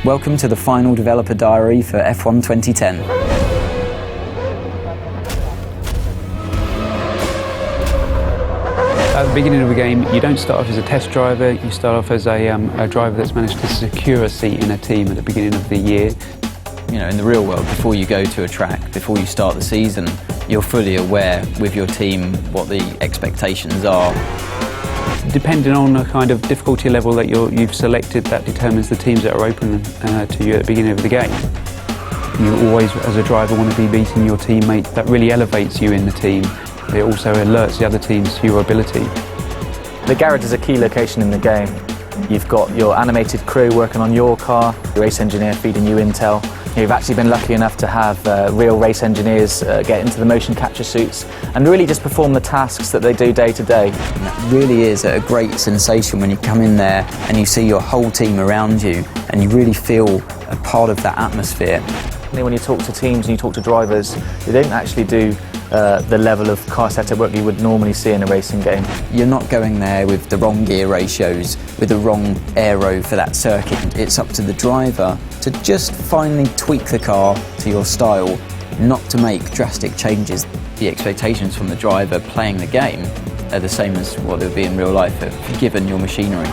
Welcome to the final developer diary for F1 2010. At the beginning of the game, you don't start off as a test driver, you start off as a driver that's managed to secure a seat in a team at the beginning of the year. You know, in the real world, before you go to a track, before you start the season, you're fully aware with your team what the expectations are. Depending on the kind of difficulty level that you've selected, that determines the teams that are open to you at the beginning of the game. You always, as a driver, want to be beating your teammate. That really elevates you in the team. It also alerts the other teams to your ability. The garage is a key location in the game. You've got your animated crew working on your car, your race engineer feeding you intel. You've actually been lucky enough to have real race engineers get into the motion capture suits and really just perform the tasks that they do day to day. And that really is a great sensation when you come in there and you see your whole team around you and you really feel a part of that atmosphere. When you talk to teams and you talk to drivers, they don't actually do the level of car setup work you would normally see in a racing game. You're not going there with the wrong gear ratios, with the wrong aero for that circuit. It's up to the driver to just finally tweak the car to your style, not to make drastic changes. The expectations from the driver playing the game are the same as what they would be in real life, given your machinery.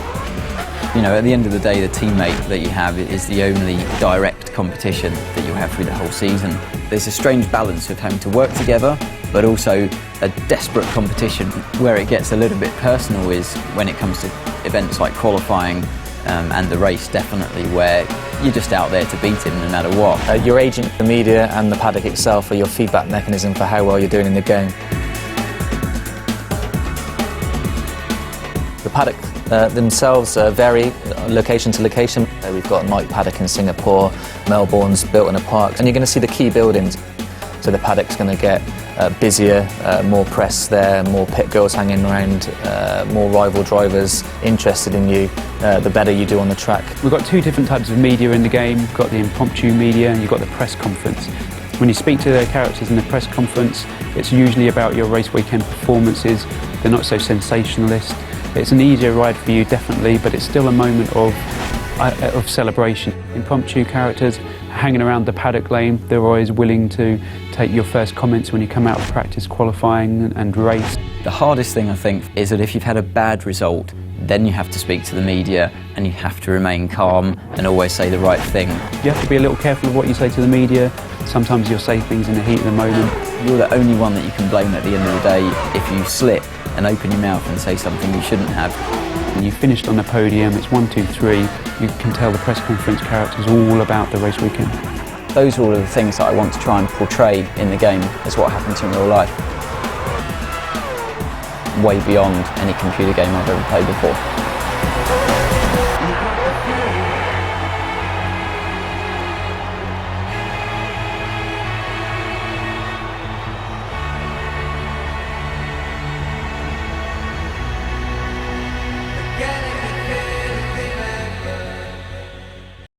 You know, at the end of the day, the teammate that you have is the only direct competition that you have through the whole season. There's a strange balance of having to work together, but also a desperate competition. Where it gets a little bit personal is when it comes to events like qualifying and the race, definitely, where you're just out there to beat him no matter what. Your agent, the media and the paddock itself are your feedback mechanism for how well you're doing in the game. The paddock themselves vary location to location. We've got Night Paddock in Singapore, Melbourne's built in a park, and you're going to see the key buildings. So the paddock's going to get busier, more press there, more pit girls hanging around, more rival drivers interested in you, the better you do on the track. We've got two different types of media in the game. You've got the impromptu media and you've got the press conference. When you speak to the characters in the press conference, it's usually about your race weekend performances. They're not so sensationalist. It's an easier ride for you, definitely, but it's still a moment of celebration. Impromptu characters hanging around the paddock lane, they're always willing to take your first comments when you come out of practice, qualifying and race. The hardest thing, I think, is that if you've had a bad result, then you have to speak to the media and you have to remain calm and always say the right thing. You have to be a little careful of what you say to the media. Sometimes you'll say things in the heat of the moment. You're the only one that you can blame at the end of the day if you slip and open your mouth and say something you shouldn't have. When you finished on the podium, it's 1, 2, 3, you can tell the press conference characters all about the race weekend. Those are all of the things that I want to try and portray in the game as what happens in real life. Way beyond any computer game I've ever played before.